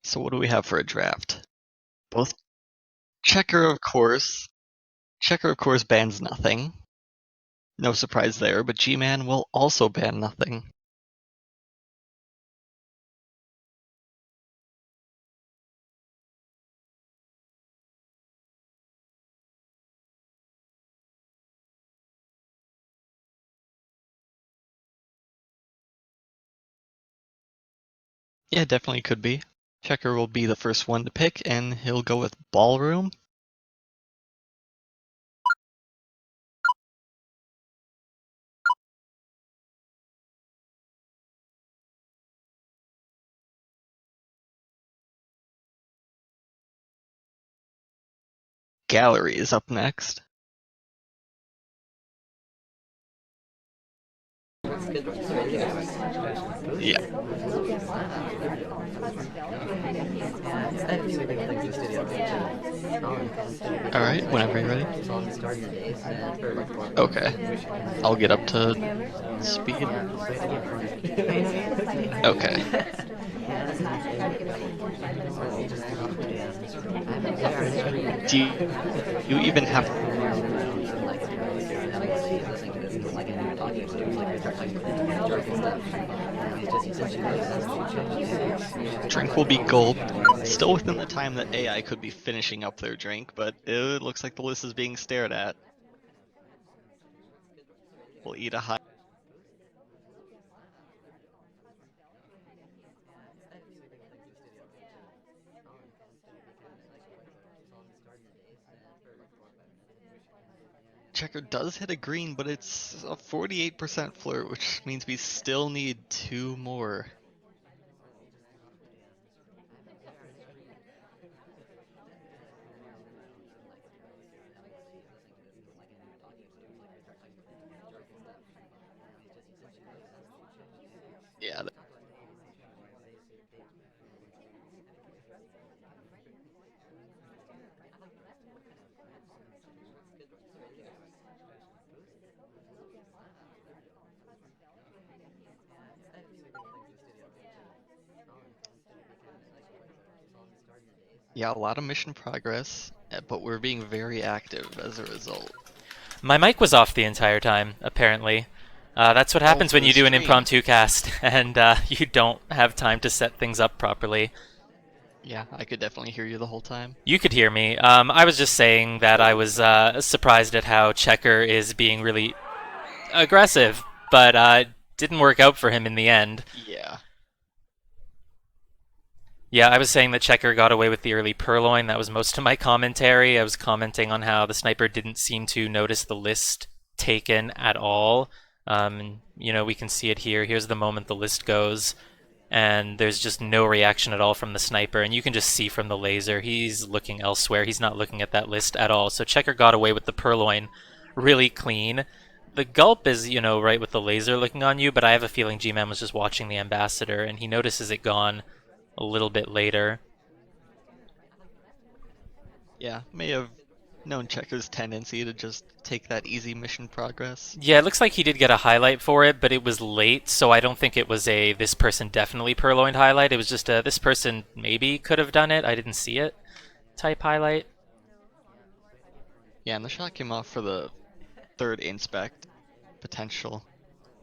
So what do we have for a draft? Both checker, of course. Checker, of course, bans nothing. No surprise there, but G-Man will also ban nothing. Yeah, definitely could be. Checker will be the first one to pick, and he'll go with Ballroom. Gallery is up next. Yeah. Alright, whenever you're ready. Okay. I'll get up to speed. Okay. Do you even have... Drink will be gulped. Still within the time that AI could be finishing up their drink, but it looks like the list is being stared at. We'll eat a high... Checker does hit a green, but it's a 48% flirt, which means we still need 2 more. Yeah. Yeah, a lot of mission progress, but we're being very active as a result. My mic was off the entire time, apparently. That's what happens when you do an impromptu cast and you don't have time to set things up properly. Yeah, I could definitely hear you the whole time. You could hear me. I was just saying that I was surprised at how Checker is being really aggressive, but didn't work out for him in the end. Yeah. Yeah, I was saying that Checker got away with the early purloin. That was most of my commentary. I was commenting on how the sniper didn't seem to notice the list taken at all. We can see it here. Here's the moment the list goes, and there's just no reaction at all from the sniper. And you can just see from the laser, he's looking elsewhere. He's not looking at that list at all. So Checker got away with the purloin really clean. The gulp is, right with the laser looking on you, but I have a feeling G-Man was just watching the ambassador, and he notices it gone a little bit later. Yeah, may have known Checker's tendency to just take that easy mission progress. Yeah, it looks like he did get a highlight for it, but it was late, so I don't think it was a this person definitely purloined highlight. It was just a this person maybe could have done it, I didn't see it type highlight. Yeah, and the shot came off for the 3rd inspect potential,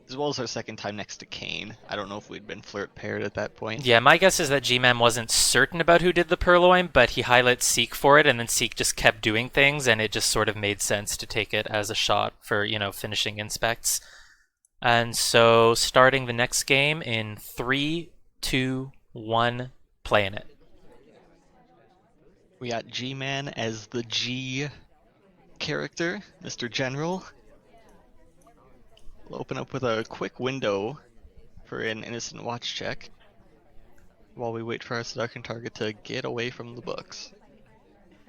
as well as our 2nd time next to Kane. I don't know if we'd been flirt paired at that point. Yeah, my guess is that G-Man wasn't certain about who did the purloin, but he highlighted Seek for it, and then Seek just kept doing things, and it just sort of made sense to take it as a shot for, finishing inspects. And so starting the next game in 3, 2, 1, playing it. We got G-Man as the G character, Mr. General. We'll open up with a quick window for an innocent watch check while we wait for our seduction target to get away from the books.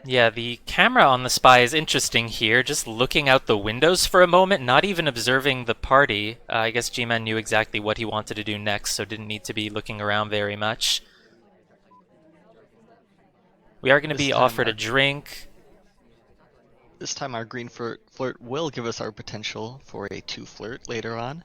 Yeah, the camera on the spy is interesting here, just looking out the windows for a moment, not even observing the party. I guess G-Man knew exactly what he wanted to do next, so didn't need to be looking around very much. We are going to be offered a drink. This time our green flirt will give us our potential for a 2 flirt later on.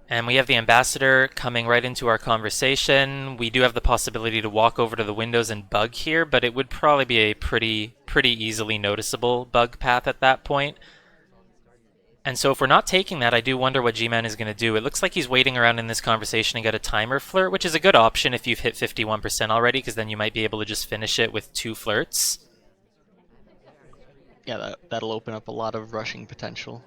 And we have the ambassador coming right into our conversation. We do have the possibility to walk over to the windows and bug here, but it would probably be a pretty easily noticeable bug path at that point. And so if we're not taking that, I do wonder what G-Man is going to do. It looks like he's waiting around in this conversation and get a timer flirt, which is a good option if you've hit 51% already, because then you might be able to just finish it with 2 flirts. Yeah, that'll open up a lot of rushing potential.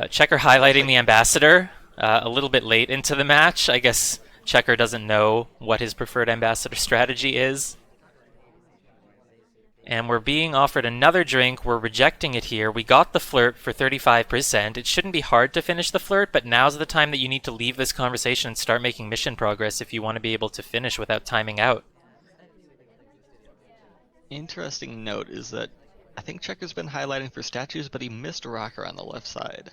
Checker highlighting the ambassador a little bit late into the match. I guess Checker doesn't know what his preferred ambassador strategy is. And we're being offered another drink. We're rejecting it here. We got the flirt for 35%. It shouldn't be hard to finish the flirt, but now's the time that you need to leave this conversation and start making mission progress if you want to be able to finish without timing out. Interesting note is that I think Checker's been highlighting for statues, but he missed Rocker on the left side.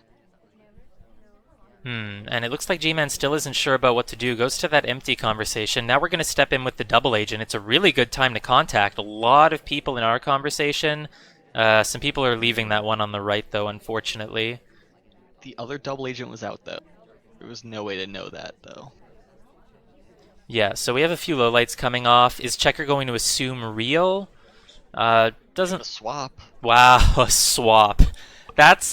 And it looks like G-Man still isn't sure about what to do. Goes to that empty conversation. Now we're going to step in with the double agent. It's a really good time to contact a lot of people in our conversation. Some people are leaving that one on the right, though, unfortunately. The other double agent was out, though. There was no way to know that, though. Yeah, so we have a few lowlights coming off. Is Checker going to assume real? Doesn't... A swap. Wow, a swap. That's...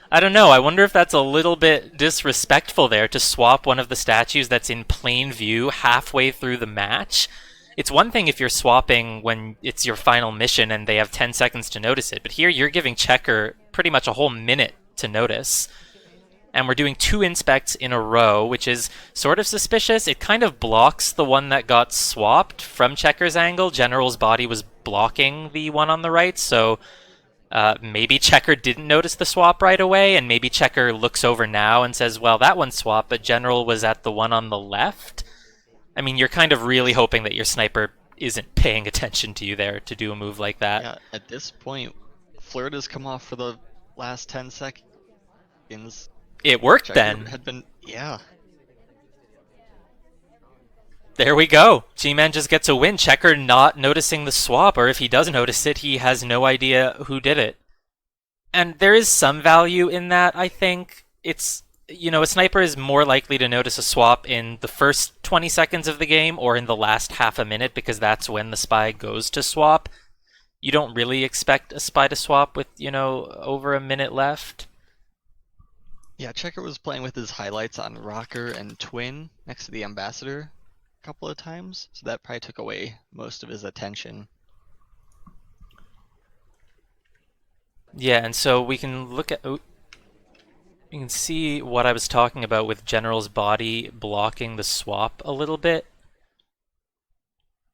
I don't know. I wonder if that's a little bit disrespectful there to swap one of the statues that's in plain view halfway through the match. It's one thing if you're swapping when it's your final mission and they have 10 seconds to notice it, but here you're giving Checker pretty much a whole minute to notice. And we're doing 2 inspects in a row, which is sort of suspicious. It kind of blocks the one that got swapped from Checker's angle. General's body was blocking the one on the right, so... maybe Checker didn't notice the swap right away, and maybe Checker looks over now and says, well, that one swapped, but General was at the one on the left. I mean, you're kind of really hoping that your sniper isn't paying attention to you there to do a move like that. Yeah, at this point, Flirt has come off for the last 10 seconds. It worked Checker then. had been, yeah. There we go. G-Man just gets a win. Checker not noticing the swap, or if he does notice it, he has no idea who did it. And there is some value in that, I think. It's, you know, a sniper is more likely to notice a swap in the first 20 seconds of the game or in the last half a minute, because that's when the spy goes to swap. You don't really expect a spy to swap with, you know, over a minute left. Yeah, Checker was playing with his highlights on Rocker and Twin next to the Ambassador couple of times, so that probably took away most of his attention. Yeah, and so we can look at... you can see what I was talking about with General's body blocking the swap a little bit.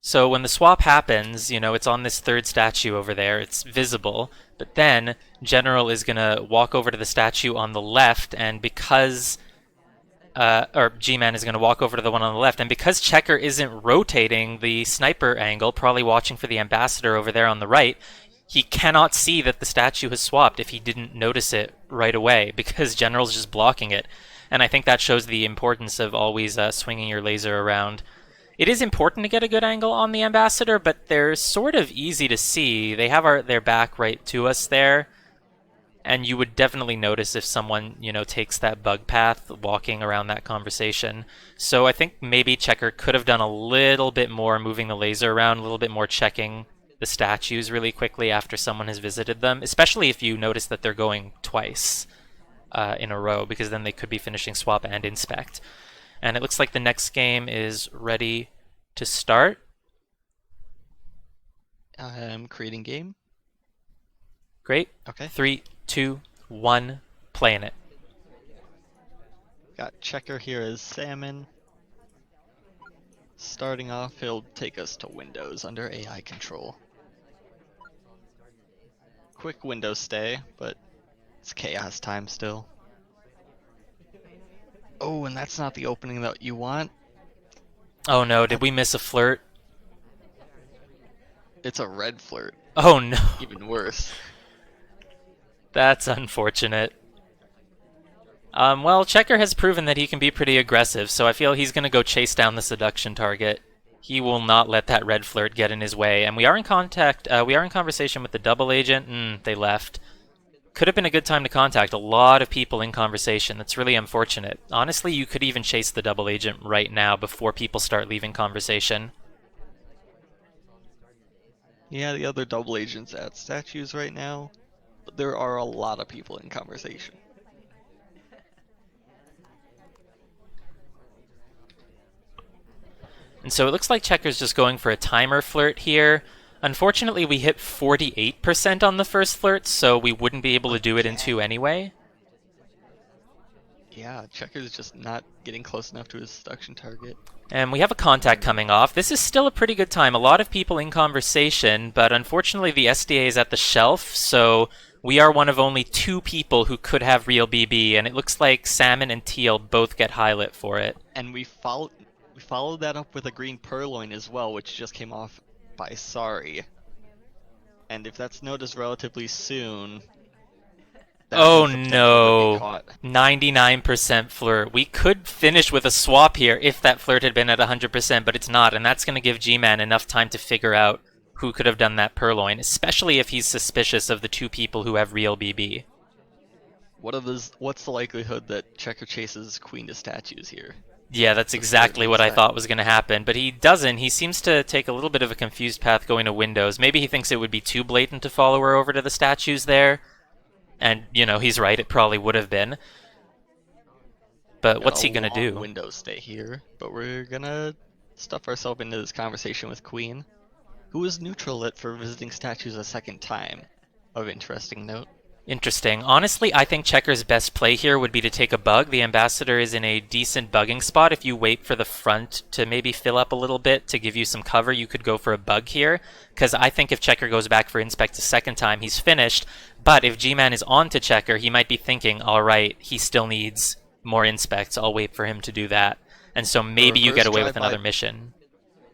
So when the swap happens, you know, it's on this third statue over there, it's visible, but then General is going to walk over to the statue on the left, and because... or G-Man is going to walk over to the one on the left, and because Checker isn't rotating the sniper angle, probably watching for the Ambassador over there on the right, he cannot see that the statue has swapped if he didn't notice it right away, because General's just blocking it. And I think that shows the importance of always swinging your laser around. It is important to get a good angle on the Ambassador, but they're sort of easy to see. They have their back right to us there. And you would definitely notice if someone, you know, takes that bug path walking around that conversation. So I think maybe Checker could have done a little bit more moving the laser around, a little bit more checking the statues really quickly after someone has visited them, especially if you notice that they're going twice in a row, because then they could be finishing swap and inspect. And it looks like the next game is ready to start. I'm creating game. Great. Okay. 3, 2, 1, playing it. Got Checker here as Salmon. Starting off, he'll take us to Windows under AI control. Quick Windows stay, but it's chaos time still. Oh, and that's not the opening that you want. Oh no, did we miss a flirt? It's a red flirt. Oh no. Even worse. That's unfortunate. Well, Checker has proven that he can be pretty aggressive, so I feel he's going to go chase down the seduction target. He will not let that red flirt get in his way. And we are in conversation with the double agent. They left. Could have been a good time to contact a lot of people in conversation. That's really unfortunate. Honestly, you could even chase the double agent right now before people start leaving conversation. Yeah, the other double agent's at statues right now, but there are a lot of people in conversation. And so it looks like Checker's just going for a timer flirt here. Unfortunately, we hit 48% on the first flirt, so we wouldn't be able to do it in 2 anyway. Yeah, Checker's just not getting close enough to his seduction target. And we have a contact coming off. This is still a pretty good time. A lot of people in conversation, but unfortunately the SDA is at the shelf, so we are one of only 2 people who could have real BB, and it looks like Salmon and Teal both get highlight for it. And we followed that up with a green purloin as well, which just came off by Sorry. And if that's noticed relatively soon, Oh no, 99% flirt. We could finish with a swap here if that flirt had been at 100%, but it's not, and that's going to give G-Man enough time to figure out who could have done that purloin, especially if he's suspicious of the 2 people who have real BB. What's the likelihood that Checker chases Queen to statues here? Yeah, that's exactly what I thought was going to happen, but he doesn't. He seems to take a little bit of a confused path going to windows. Maybe he thinks it would be too blatant to follow her over to the statues there. And, you know, he's right, it probably would have been. But what's he gonna do? Window stay here, but we're gonna stuff ourselves into this conversation with Queen, who is neutral lit for visiting statues a second time. Of interesting note. Interesting. Honestly, I think Checker's best play here would be to take a bug. The Ambassador is in a decent bugging spot. If you wait for the front to maybe fill up a little bit to give you some cover, you could go for a bug here. Because I think if Checker goes back for Inspect a second time, he's finished. But if G-Man is on to Checker, he might be thinking, alright, he still needs more Inspects. I'll wait for him to do that. And so maybe you get away with another mission.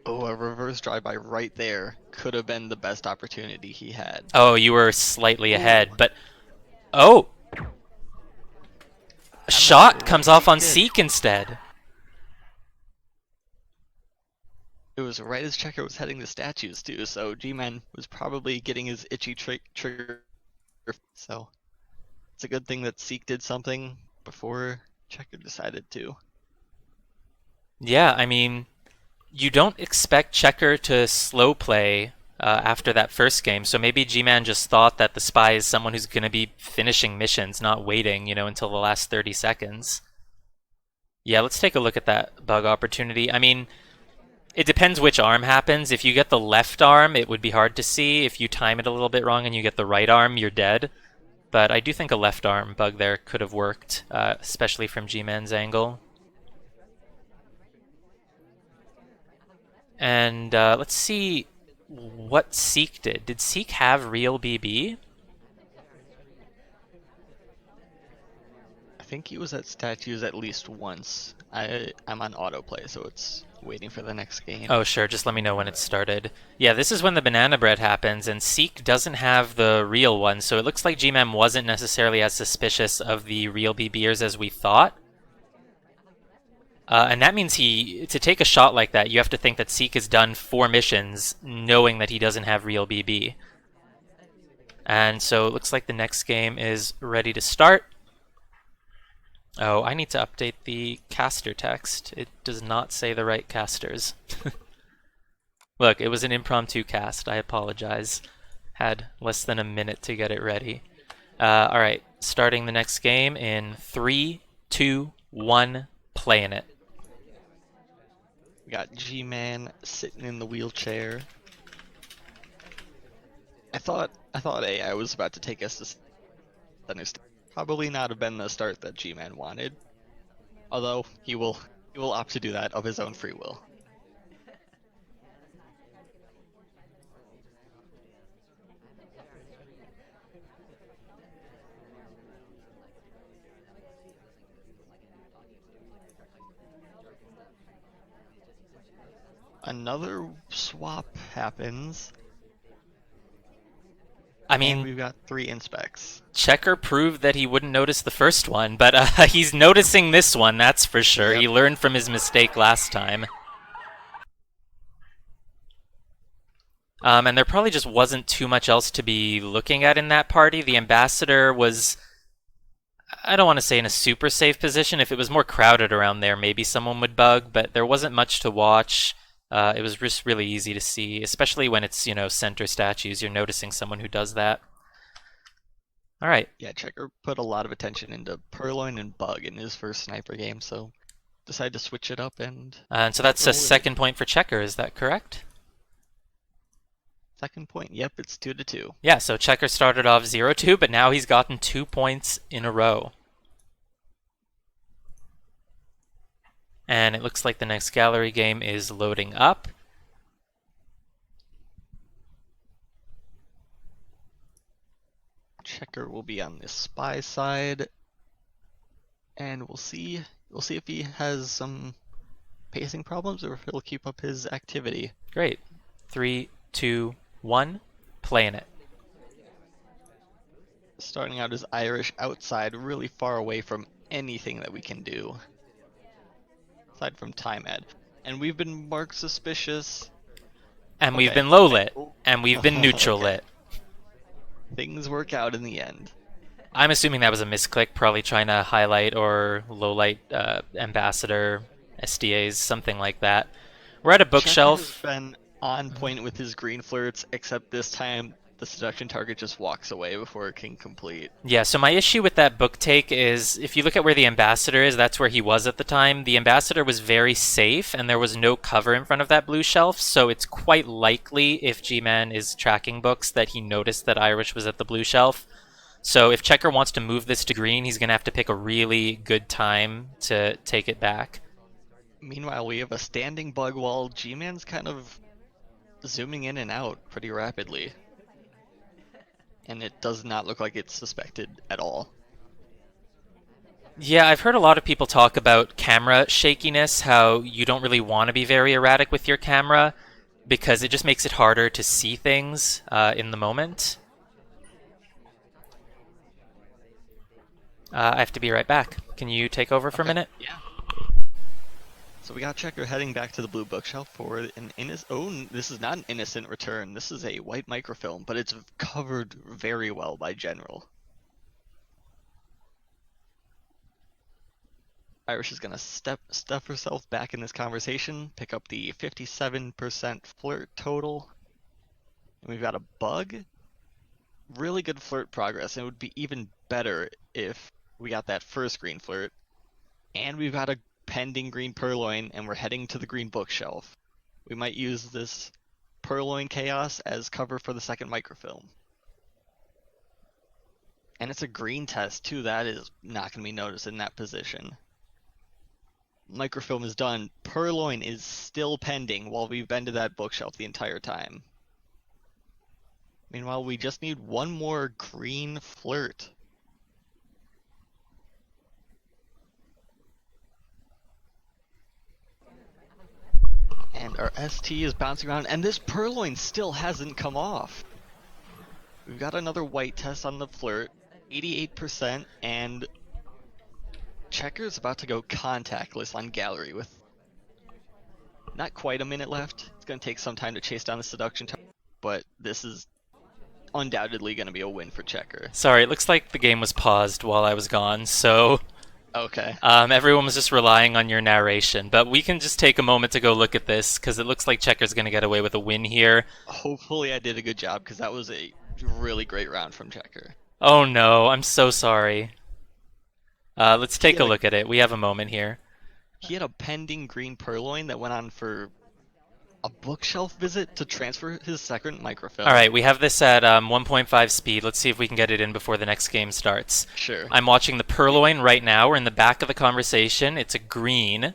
Oh, a reverse drive-by right there could have been the best opportunity he had. Oh, you were slightly ahead, but... Oh! A shot comes off on Seek instead. It was right as Checker was heading to statues too, so G-Man was probably getting his itchy trigger. So it's a good thing that Seek did something before Checker decided to. Yeah, I mean, you don't expect Checker to slow play after that first game, so maybe G-Man just thought that the spy is someone who's going to be finishing missions, not waiting, you know, until the last 30 seconds. Yeah, let's take a look at that bug opportunity. I mean, it depends which arm happens. If you get the left arm, it would be hard to see. If you time it a little bit wrong and you get the right arm, you're dead. But I do think a left arm bug there could have worked, especially from G-Man's angle. And let's see what Seek did. Did Seek have real BB? I think he was at statues at least once. I'm on autoplay, so it's waiting for the next game. Oh, sure. Just let me know when it started. Yeah, this is when the banana bread happens, and Seek doesn't have the real one, so it looks like G-Man wasn't necessarily as suspicious of the real BBers as we thought. And that means to take a shot like that, you have to think that Seek has done 4 missions knowing that he doesn't have real BB. And so it looks like the next game is ready to start. Oh, I need to update the caster text. It does not say the right casters. Look, it was an impromptu cast. I apologize. Had less than a minute to get it ready. Alright, starting the next game in 3, 2, 1, playing it. We got G-Man sitting in the wheelchair. I thought AI was about to take us to probably not have been the start that G-Man wanted. Although he will opt to do that of his own free will. Another swap happens. I mean, and we've got 3 inspects. Checker proved that he wouldn't notice the first one, but he's noticing this one, that's for sure. Yep. He learned from his mistake last time. And there probably just wasn't too much else to be looking at in that party. The ambassador was, I don't want to say in a super safe position. If it was more crowded around there, maybe someone would bug, but there wasn't much to watch. It was just really easy to see, especially when it's, center statues. You're noticing someone who does that. All right. Yeah, Checker put a lot of attention into Purloin and Bug in his first sniper game, so decided to switch it up and And so that's a roll with it. second point for Checker, is that correct? Second point, yep, it's 2-2. Yeah, so Checker started off 0-2, but now he's gotten 2 points in a row. And it looks like the next gallery game is loading up. Checker will be on the spy side, and we'll see if he has some pacing problems or if he'll keep up his activity. Great. 3, 2, 1, playing it. Starting out as Irish outside, really far away from anything that we can do. Aside from time ed. And we've been marked suspicious. And we've Okay. been low lit. And we've been neutral Okay. lit. Things work out in the end. I'm assuming that was a misclick, probably trying to highlight or lowlight ambassador, SDAs, something like that. We're at a Checker has bookshelf. been on point with his green flirts, except this time the seduction target just walks away before it can complete. Yeah, so my issue with that book take is if you look at where the ambassador is, that's where he was at the time. The ambassador was very safe and there was no cover in front of that blue shelf, so it's quite likely if G-Man is tracking books that he noticed that Irish was at the blue shelf. So if Checker wants to move this to green, he's going to have to pick a really good time to take it back. Meanwhile, we have a standing bug while G-Man's kind of zooming in and out pretty rapidly. And it does not look like it's suspected at all. Yeah, I've heard a lot of people talk about camera shakiness, how you don't really want to be very erratic with your camera because it just makes it harder to see things in the moment. I have to be right back. Can you take over for a minute? Yeah. So we got Checker heading back to the blue bookshelf for an this is not an innocent return. This is a white microfilm, but it's covered very well by General. Irish is gonna stuff herself back in this conversation, pick up the 57% flirt total. And we've got a bug. Really good flirt progress. And it would be even better if we got that first green flirt. And we've got a pending green purloin, and we're heading to the green bookshelf. We might use this purloin chaos as cover for the second microfilm. And it's a green test too, that is not going to be noticed in that position. Microfilm is done, purloin is still pending while we've been to that bookshelf the entire time. Meanwhile, we just need one more green flirt. And our ST is bouncing around, and this purloin still hasn't come off. We've got another white test on the flirt, 88%, and Checker's about to go contactless on gallery with not quite a minute left. It's going to take some time to chase down the seduction target, but this is undoubtedly going to be a win for Checker. Sorry, it looks like the game was paused while I was gone, so Okay. everyone was just relying on your narration. But we can just take a moment to go look at this, because it looks like Checker's going to get away with a win here. Hopefully I did a good job, because that was a really great round from Checker. Oh no, I'm so sorry. Let's take a look at it. We have a moment here. He had a pending green purloin that went on for a bookshelf visit to transfer his second microfilm. Alright, we have this at 1.5 speed. Let's see if we can get it in before the next game starts. Sure. I'm watching the purloin right now. We're in the back of the conversation. It's a green.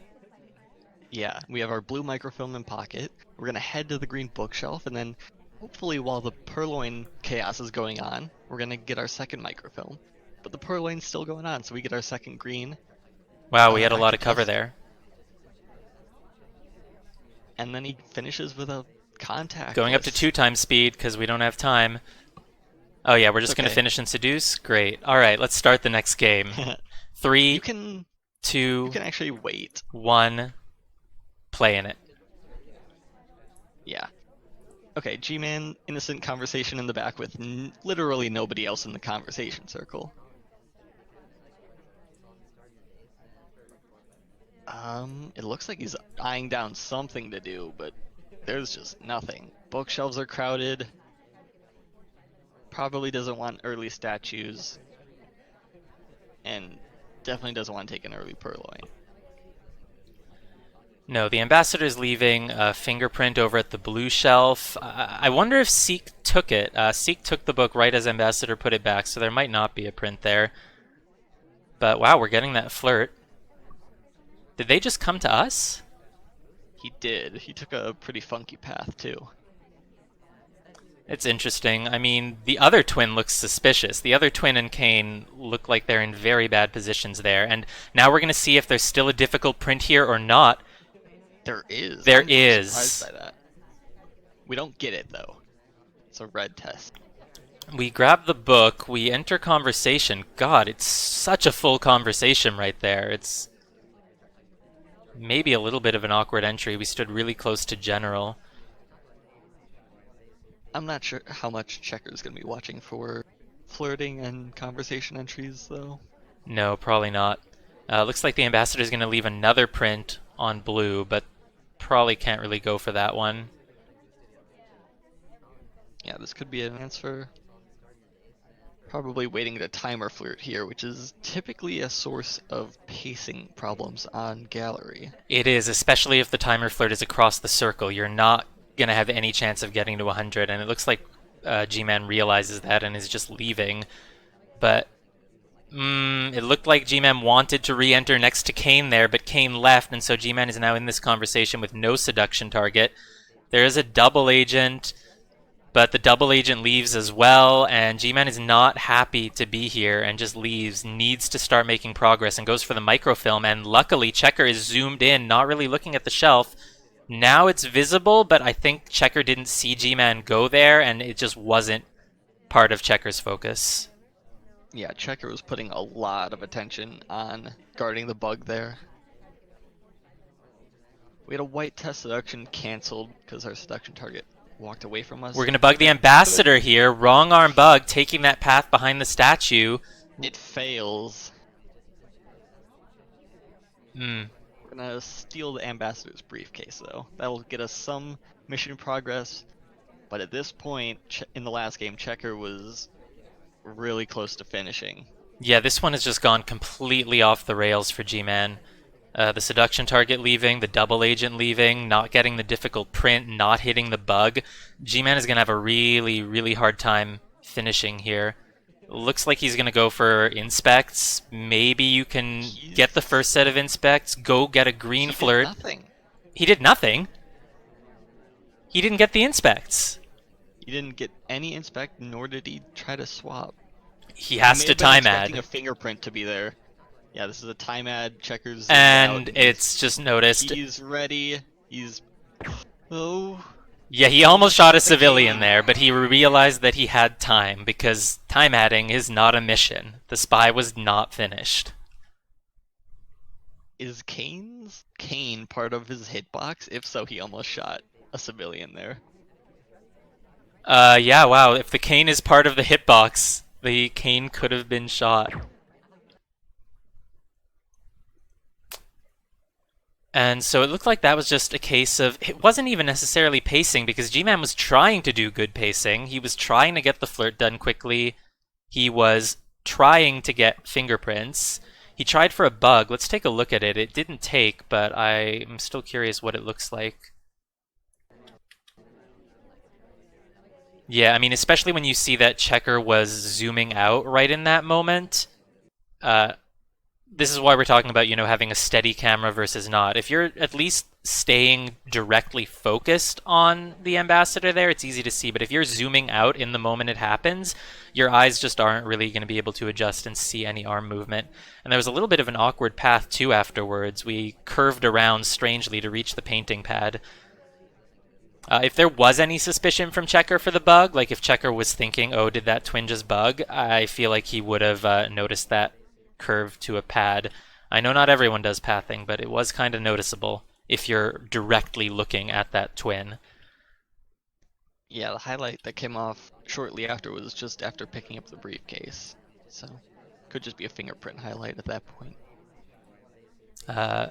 Yeah, we have our blue microfilm in pocket. We're gonna head to the green bookshelf, and then hopefully while the purloin chaos is going on, we're gonna get our second microfilm. But the purloin's still going on, so we get our second green. Wow, we had a lot of cover there. And then he finishes with a contact. Going up to 2 times speed because we don't have time. Oh yeah, we're just going to finish and seduce? Great. Alright, let's start the next game. 3, you can 2, actually wait. 1, playing it. Yeah. Okay, G-Man, innocent conversation in the back with literally nobody else in the conversation circle. It looks like he's eyeing down something to do, but there's just nothing. Bookshelves are crowded. Probably doesn't want early statues. And definitely doesn't want to take an early purloin. No, the ambassador's leaving a fingerprint over at the blue shelf. I wonder if Seek took it. Seek took the book right as ambassador put it back, so there might not be a print there. But wow, we're getting that flirt. Did they just come to us? He did. He took a pretty funky path, too. It's interesting. I mean, the other twin looks suspicious. The other twin and Kane look like they're in very bad positions there. And now we're going to see if there's still a difficult print here or not. There is. There I'm is. surprised by that. We don't get it, though. It's a red test. We grab the book, we enter conversation. God, it's such a full conversation right there. It's maybe a little bit of an awkward entry. We stood really close to General. I'm not sure how much Checker's going to be watching for flirting and conversation entries, though. No, probably not. Looks like the ambassador's going to leave another print on blue, but probably can't really go for that one. Yeah, this could be an answer. Probably waiting to timer flirt here, which is typically a source of pacing problems on gallery. It is, especially if the timer flirt is across the circle. You're not going to have any chance of getting to 100, and it looks like G-Man realizes that and is just leaving. But it looked like G-Man wanted to re-enter next to Kane there, but Kane left, and so G-Man is now in this conversation with no seduction target. There is a double agent, but the double agent leaves as well, and G-Man is not happy to be here and just leaves, needs to start making progress, and goes for the microfilm, and luckily Checker is zoomed in, not really looking at the shelf. Now it's visible, but I think Checker didn't see G-Man go there, and it just wasn't part of Checker's focus. Yeah, Checker was putting a lot of attention on guarding the bug there. We had a white test seduction canceled because our seduction target walked away from us. We're going to bug the ambassador here. Wrong arm bug, taking that path behind the statue. It fails. Hmm. We're going to steal the ambassador's briefcase, though. That'll get us some mission progress. But at this point, in the last game, Checker was really close to finishing. Yeah, this one has just gone completely off the rails for G-Man. The seduction target leaving, the double agent leaving, not getting the difficult print, not hitting the bug. G-Man is going to have a really, really hard time finishing here. Looks like he's going to go for inspects. Maybe you can get the first set of inspects, go get a green flirt. Nothing. He did nothing. He didn't get the inspects. He didn't get any inspect, nor did he try to swap. He has to time add. A fingerprint to be there. Yeah, this is a time ad. Checkers. And it's just noticed. He's ready. He's. Oh. Yeah, he almost shot a civilian there, but he realized that he had time because time adding is not a mission. The spy was not finished. Is Kane part of his hitbox? If so, he almost shot a civilian there. Yeah, wow. If the Kane is part of the hitbox, the Kane could have been shot. And so it looked like that was just a case of, it wasn't even necessarily pacing because G-Man was trying to do good pacing. He was trying to get the flirt done quickly. He was trying to get fingerprints. He tried for a bug. Let's take a look at it. It didn't take, but I'm still curious what it looks like. Yeah, I mean, especially when you see that Checker was zooming out right in that moment. This is why we're talking about, having a steady camera versus not. If you're at least staying directly focused on the ambassador there, it's easy to see. But if you're zooming out in the moment it happens, your eyes just aren't really going to be able to adjust and see any arm movement. And there was a little bit of an awkward path, too, afterwards. We curved around strangely to reach the painting pad. If there was any suspicion from Checker for the bug, like if Checker was thinking, oh, did that twin just bug, I feel like he would have noticed that curve to a pad. I know not everyone does pathing, but it was kind of noticeable if you're directly looking at that twin. Yeah, the highlight that came off shortly after was just after picking up the briefcase. So, could just be a fingerprint highlight at that point. Uh,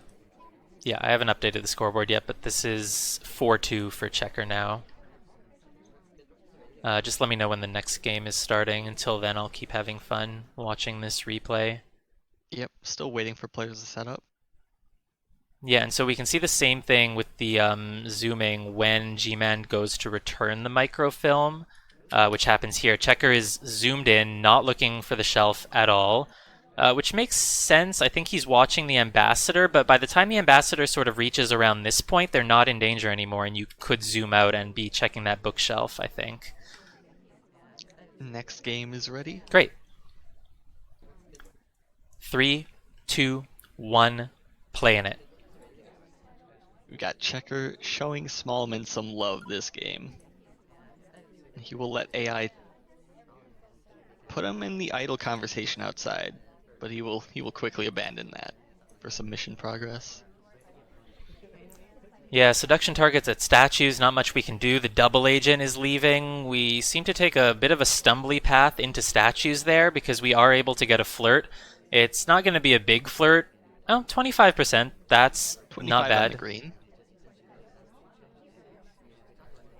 yeah, I haven't updated the scoreboard yet, but this is 4-2 for Checker now. Just let me know when the next game is starting. Until then, I'll keep having fun watching this replay. Yep, still waiting for players to set up. Yeah, and so we can see the same thing with the zooming when G-Man goes to return the microfilm, which happens here. Checker is zoomed in, not looking for the shelf at all, which makes sense. I think he's watching the ambassador, but by the time the ambassador sort of reaches around this point, they're not in danger anymore, and you could zoom out and be checking that bookshelf, I think. Next game is ready. Great. 3, 2, 1, play in it. We got Checker showing Smallman some love this game. He will let AI put him in the idle conversation outside, but he will quickly abandon that for some mission progress. Yeah, seduction targets at statues, not much we can do. The double agent is leaving. We seem to take a bit of a stumbly path into statues there because we are able to get a flirt. It's not going to be a big flirt. Oh, 25%. That's 25 not bad. on the green.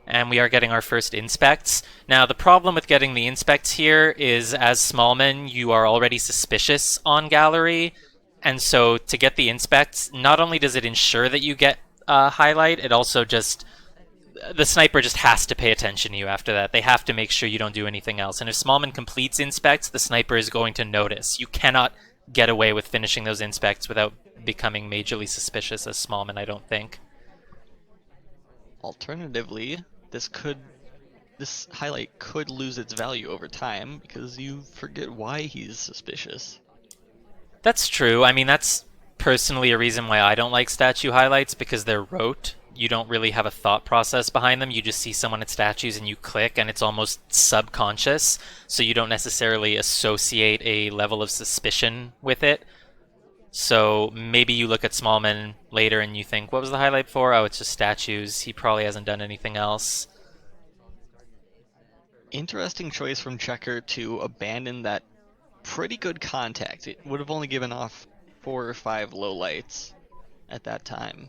And we are getting our first inspects. Now, the problem with getting the inspects here is, as Smallman, you are already suspicious on gallery. And so to get the inspects, not only does it ensure that you get highlight, it also just... the sniper just has to pay attention to you after that. They have to make sure you don't do anything else. And if Smallman completes inspects, the sniper is going to notice. You cannot get away with finishing those inspects without becoming majorly suspicious as Smallman, I don't think. Alternatively, this highlight could lose its value over time because you forget why he's suspicious. That's true. I mean, that's personally a reason why I don't like statue highlights, because they're rote. You don't really have a thought process behind them. You just see someone at statues and you click, and it's almost subconscious, so you don't necessarily associate a level of suspicion with it. So maybe you look at Smallman later and you think, what was the highlight for? Oh, it's just statues. He probably hasn't done anything else. Interesting choice from Checker to abandon that pretty good contact. It would have only given off 4 or 5 low lights at that time.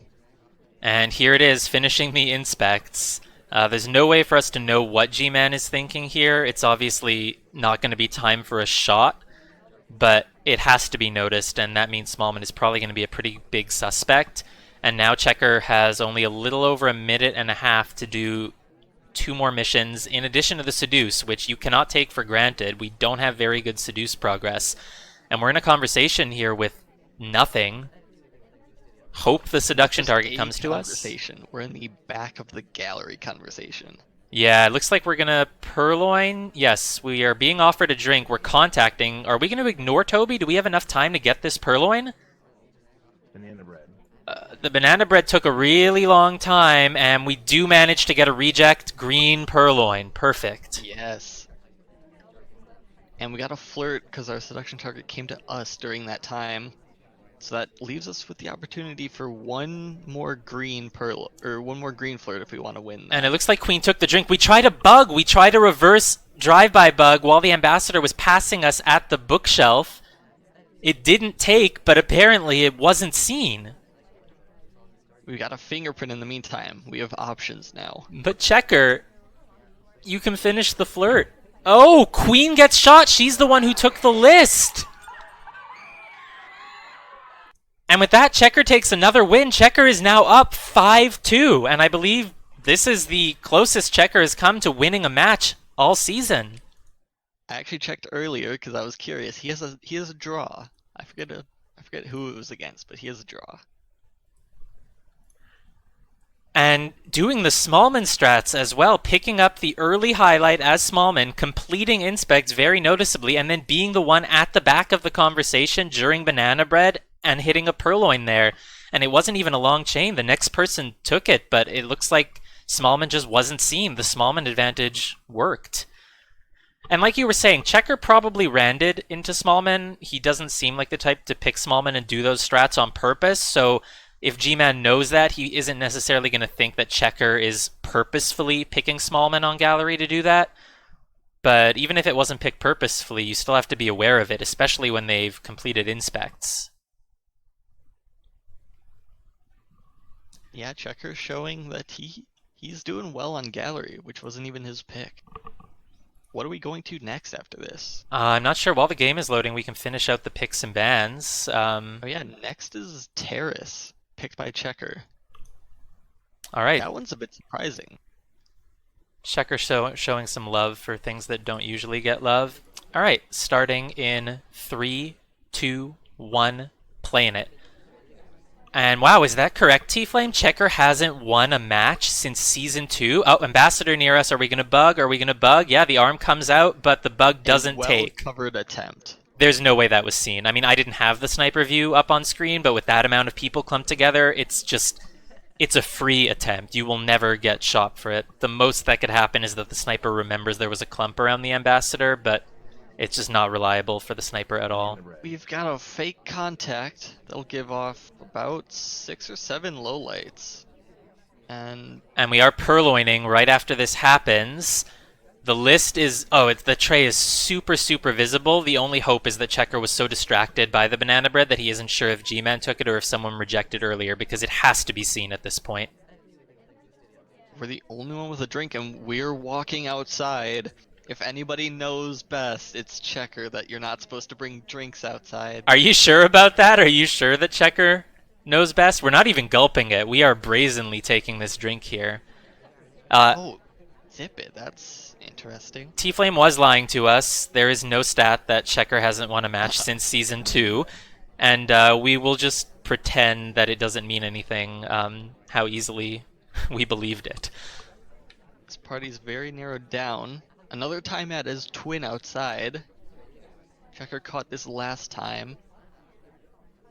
And here it is, finishing the inspects. There's no way for us to know what G-Man is thinking here. It's obviously not going to be time for a shot, but it has to be noticed, and that means Smallman is probably going to be a pretty big suspect. And now Checker has only a little over a minute and a half to do 2 more missions, in addition to the Seduce, which you cannot take for granted. We don't have very good Seduce progress. And we're in a conversation here with nothing. Hope the seduction target comes to us. We're in the back of the gallery conversation. Yeah, it looks like we're gonna purloin. Yes, we are being offered a drink. We're contacting. Are we gonna ignore Toby? Do we have enough time to get this purloin? Banana bread. The banana bread took a really long time, and we do manage to get a reject green purloin. Perfect. Yes. And we got a flirt because our seduction target came to us during that time. So that leaves us with the opportunity for one more green flirt if we want to win that. And it looks like Queen took the drink. We tried a bug. We tried a reverse drive-by bug while the ambassador was passing us at the bookshelf. It didn't take, but apparently it wasn't seen. We got a fingerprint in the meantime. We have options now. But Checker, you can finish the flirt. Oh, Queen gets shot. She's the one who took the list. And with that, Checker takes another win. Checker is now up 5-2, and I believe this is the closest Checker has come to winning a match all season. I actually checked earlier because I was curious. He has a draw. I forget who it was against, but he has a draw. And doing the Smallman strats as well, picking up the early highlight as Smallman, completing inspects very noticeably, and then being the one at the back of the conversation during Banana Bread and hitting a purloin there. And it wasn't even a long chain. The next person took it, but it looks like Smallman just wasn't seen. The Smallman advantage worked. And like you were saying, Checker probably randed into Smallman. He doesn't seem like the type to pick Smallman and do those strats on purpose, so if G-Man knows that, he isn't necessarily going to think that Checker is purposefully picking small men on gallery to do that. But even if it wasn't picked purposefully, you still have to be aware of it, especially when they've completed inspects. Yeah, Checker's showing that he's doing well on gallery, which wasn't even his pick. What are we going to next after this? I'm not sure. While the game is loading, we can finish out the picks and bans. Oh yeah, next is Terrace, picked by Checker. All right. That one's a bit surprising. Checker showing some love for things that don't usually get love. All right, starting in 3, 2, 1, playing it. And wow, is that correct, T-Flame? Checker hasn't won a match since Season 2. Oh, Ambassador near us. Are we going to bug? Are we going to bug? Yeah, the arm comes out, but the bug doesn't take. Well-covered attempt. There's no way that was seen. I mean, I didn't have the sniper view up on screen, but with that amount of people clumped together, it's a free attempt. You will never get shot for it. The most that could happen is that the sniper remembers there was a clump around the Ambassador, but it's just not reliable for the sniper at all. We've got a fake contact that'll give off about 6 or 7 lowlights. And we are purloining right after this happens. The list is... Oh, the tray is super, super visible. The only hope is that Checker was so distracted by the banana bread that he isn't sure if G-Man took it or if someone rejected earlier, because it has to be seen at this point. we're the only one with a drink, and we're walking outside. If anybody knows best, it's Checker that you're not supposed to bring drinks outside. Are you sure about that? Are you sure that Checker knows best? We're not even gulping it. We are brazenly taking this drink here. Oh, zip it. That's interesting. T-Flame was lying to us. There is no stat that Checker hasn't won a match since Season 2. And we will just pretend that it doesn't mean anything, how easily we believed it. This party's very narrowed down. Another time at his twin outside. Checker caught this last time.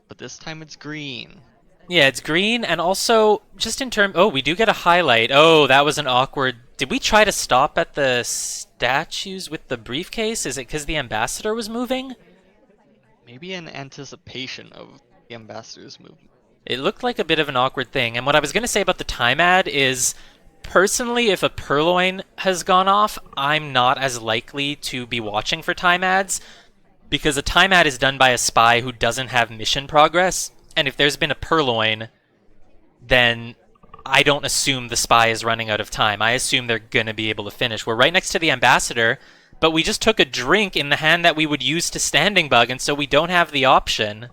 But this time it's green. Yeah, it's green, and also, just in terms... Oh, we do get a highlight. Oh, that was an awkward... Did we try to stop at the statues with the briefcase? Is it because the Ambassador was moving? Maybe in anticipation of the Ambassador's movement. It looked like a bit of an awkward thing, and what I was going to say about the time ad is... Personally, if a purloin has gone off, I'm not as likely to be watching for time ads, because a time ad is done by a spy who doesn't have mission progress, and if there's been a purloin, then I don't assume the spy is running out of time. I assume they're going to be able to finish. We're right next to the Ambassador, but we just took a drink in the hand that we would use to standing bug, and so we don't have the option.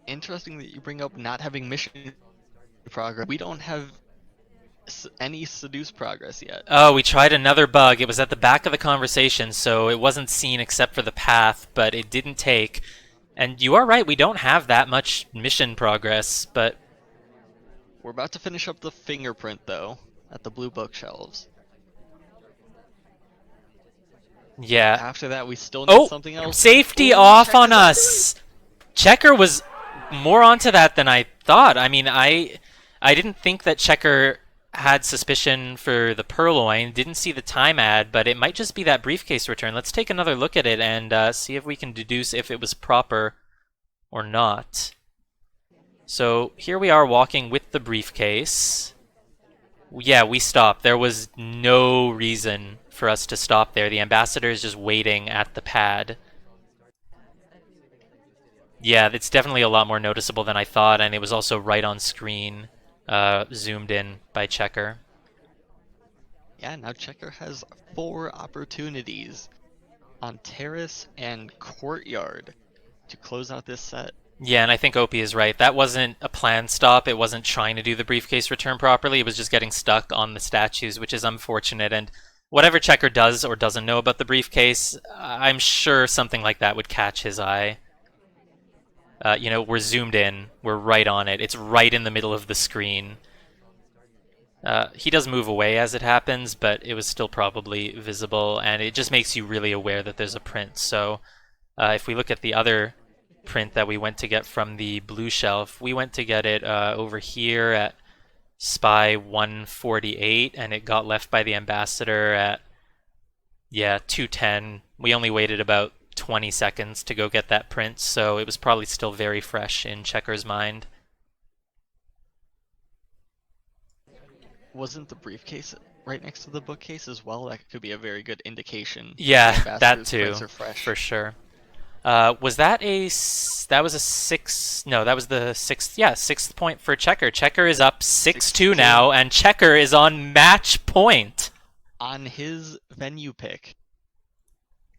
Interesting that you bring up not having mission progress. We don't have any seduce progress yet. Oh, we tried another bug. It was at the back of the conversation, so it wasn't seen except for the path, but it didn't take. And you are right, we don't have that much mission progress, but... We're about to finish up the fingerprint, though, at the blue bookshelves. Yeah. After that, we still need something else. Safety off on us! Checker was more onto that than I thought. I mean, I didn't think that Checker had suspicion for the purloin, didn't see the time ad, but it might just be that briefcase return. Let's take another look at it and see if we can deduce if it was proper or not. So here we are walking with the briefcase. Yeah, we stopped. There was no reason for us to stop there. The Ambassador is just waiting at the pad. Yeah, it's definitely a lot more noticeable than I thought, and it was also right on screen. Zoomed in by Checker. Yeah, now Checker has 4 opportunities on Terrace and Courtyard to close out this set. Yeah, and I think Opie is right. That wasn't a planned stop. It wasn't trying to do the briefcase return properly. It was just getting stuck on the statues, which is unfortunate. And whatever Checker does or doesn't know about the briefcase, I'm sure something like that would catch his eye. You know, we're zoomed in. We're right on it. It's right in the middle of the screen. He does move away as it happens, but it was still probably visible, and it just makes you really aware that there's a print. So if we look at the other print that we went to get from the blue shelf, we went to get it over here at Spy 148, and it got left by the Ambassador at, yeah, 210. We only waited about 20 seconds to go get that print, so it was probably still very fresh in Checker's mind. Wasn't the briefcase right next to the bookcase as well? That could be a very good indication. Yeah, the that ambassador's too, prints are fresh. for sure. Was that that was a six? No, that was the sixth. Yeah, sixth point for Checker. Checker is up 6-2 now, and Checker is on match point On his venue pick.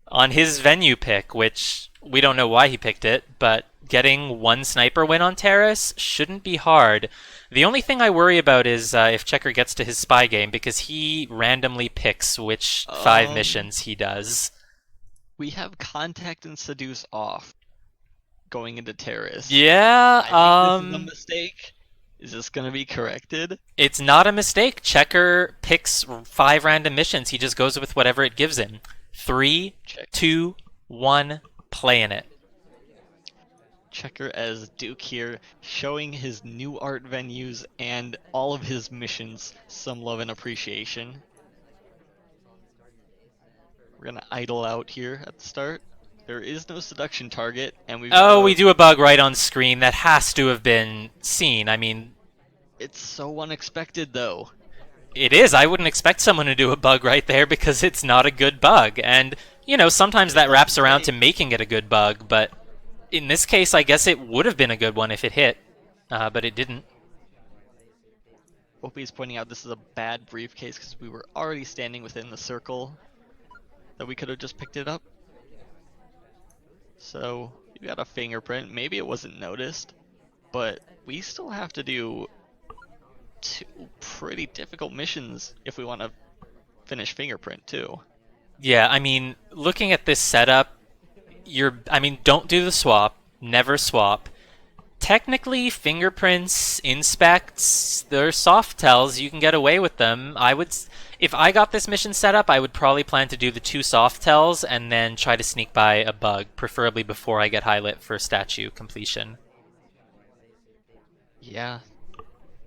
on his venue pick, which we don't know why he picked it, but getting one sniper win on Terrace shouldn't be hard. The only thing I worry about is if Checker gets to his spy game, because he randomly picks which 5 missions he does. We have contact and seduce off going into Terrace. Yeah, I think this is a mistake. Is this going to be corrected? It's not a mistake. Checker picks 5 random missions. He just goes with whatever it gives him. 3, Check. 2, 1, playing it. Checker as Duke here, showing his new art venues and all of his missions some love and appreciation. We're gonna idle out here at the start. There is no seduction target, and we do a bug right on screen. That has to have been seen. I mean, it's so unexpected though. it is. I wouldn't expect someone to do a bug right there because it's not a good bug. And, you know, sometimes that wraps around to making it a good bug, but in this case, I guess it would have been a good one if it hit, but it didn't. Opie's pointing out this is a bad briefcase because we were already standing within the circle that we could have just picked it up. So, you got a fingerprint. Maybe it wasn't noticed, but we still have to do 2 pretty difficult missions if we want to finish fingerprint too. Yeah, I mean, looking at this setup, don't do the swap. Never swap. Technically, fingerprints, inspects, they're soft tells. You can get away with them. If I got this mission set up, I would probably plan to do the 2 soft tells and then try to sneak by a bug, preferably before I get highlight for statue completion. Yeah.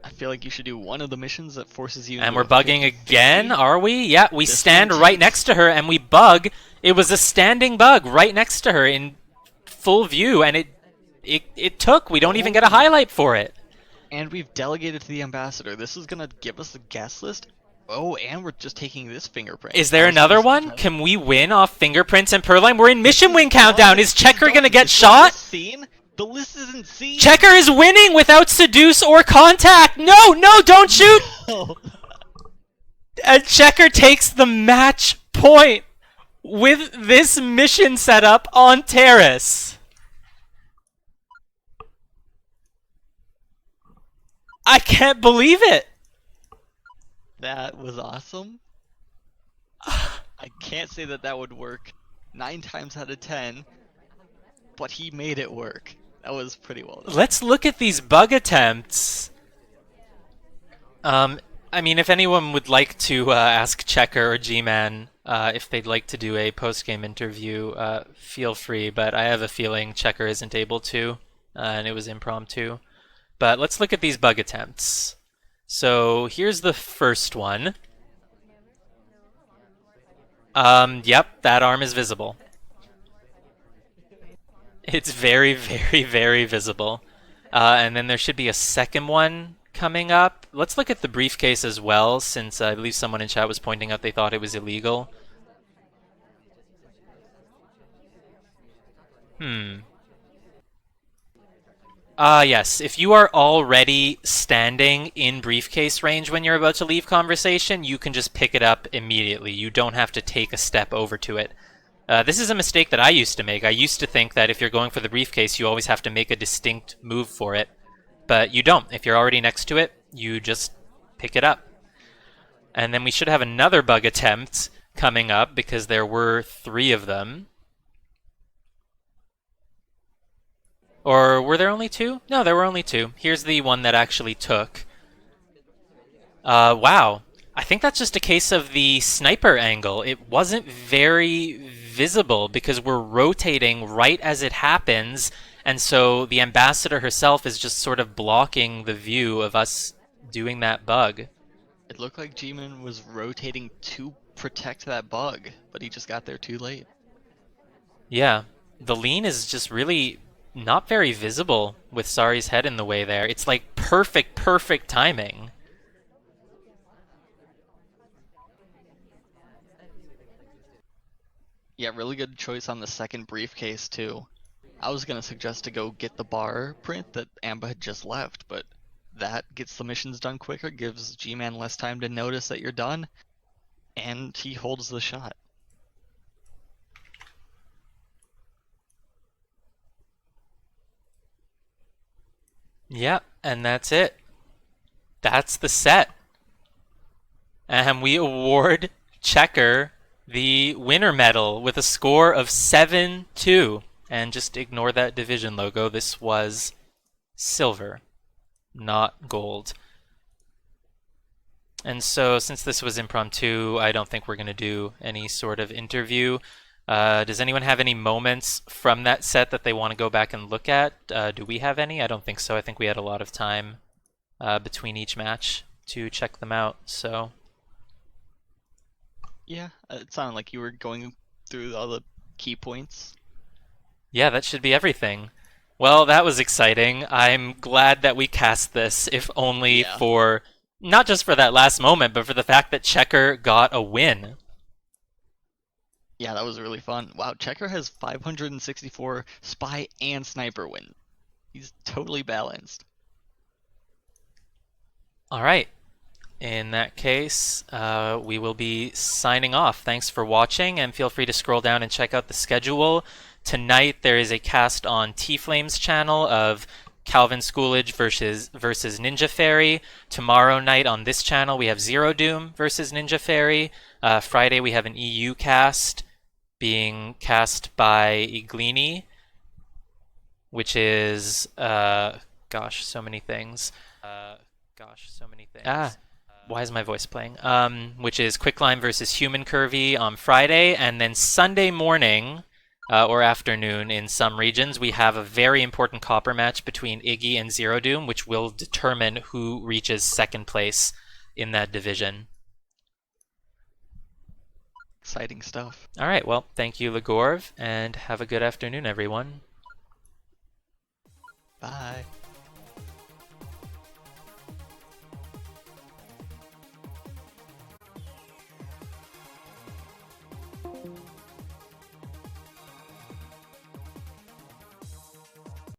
I feel like you should do one of the missions that forces you And into we're a bugging 50-50. again, are we? Yeah, we This stand one right takes- next to her and we bug. It was a standing bug right next to her in full view, and it took. We don't even get a highlight for it. And we've delegated to the ambassador. This is gonna give us the guest list. Oh, and we're just taking this fingerprint. Is there I was another just one? trying- Can we win off fingerprints and Purloin? We're in mission win countdown. Is Checker gonna get Is shot? this seen? The list isn't seen. Checker is winning without seduce or contact. No, don't shoot. And Checker takes the match point with this mission setup on Terrace. I can't believe it. That was awesome. I can't say that would work 9 times out of 10, but he made it work. That was pretty well done. Let's look at these bug attempts. I mean, if anyone would like to ask Checker or G-Man if they'd like to do a post-game interview, feel free, but I have a feeling Checker isn't able to, and it was impromptu. But let's look at these bug attempts. So here's the first one. Yep, that arm is visible. It's very, very, very visible. And then there should be a second one coming up. Let's look at the briefcase as well, since I believe someone in chat was pointing out they thought it was illegal. Yes, if you are already standing in briefcase range when you're about to leave conversation, you can just pick it up immediately. You don't have to take a step over to it. This is a mistake that I used to make. I used to think that if you're going for the briefcase, you always have to make a distinct move for it. But you don't. If you're already next to it, you just pick it up. And then we should have another bug attempt coming up, because there were 3 of them. Or were there only 2? No, there were only 2. Here's the one that actually took. Wow. I think that's just a case of the sniper angle. It wasn't very visible because we're rotating right as it happens, and so the ambassador herself is just sort of blocking the view of us doing that bug. It looked like G-Man was rotating to protect that bug, but he just got there too late. Yeah, the lean is just really not very visible with Sari's head in the way there. It's like perfect timing. Yeah, really good choice on the second briefcase too. I was gonna suggest to go get the bar print that Amba had just left, but that gets the missions done quicker, gives G-Man less time to notice that you're done, and he holds the shot. Yep, and that's it. That's the set. And we award Checker the winner medal with a score of 7-2. And just ignore that division logo. This was silver, not gold. And so, since this was impromptu, I don't think we're going to do any sort of interview. Does anyone have any moments from that set that they want to go back and look at? Do we have any? I don't think so. I think we had a lot of time between each match to check them out. So, Yeah, it sounded like you were going through all the key points. yeah, that should be everything. Well, that was exciting. I'm glad that we cast this, if only Yeah. for not just for that last moment, but for the fact that Checker got a win. Yeah, that was really fun. Wow, Checker has 564 spy and sniper win. He's totally balanced. All right. In that case, we will be signing off. Thanks for watching, and feel free to scroll down and check out the schedule. Tonight, there is a cast on T-Flame's channel of Calvin Schoolage versus Ninja Fairy. Tomorrow night on this channel, we have Zero Doom versus Ninja Fairy. Friday, we have an EU cast being cast by Iglini, which is, gosh, so many things. Why is my voice playing? Which is Quicklime versus Human Curvy on Friday, and then Sunday morning or afternoon in some regions, we have a very important copper match between Iggy and Zero Doom, which will determine who reaches second place in that division. Exciting stuff. All right, well, thank you, Legorv, and have a good afternoon, everyone. Bye.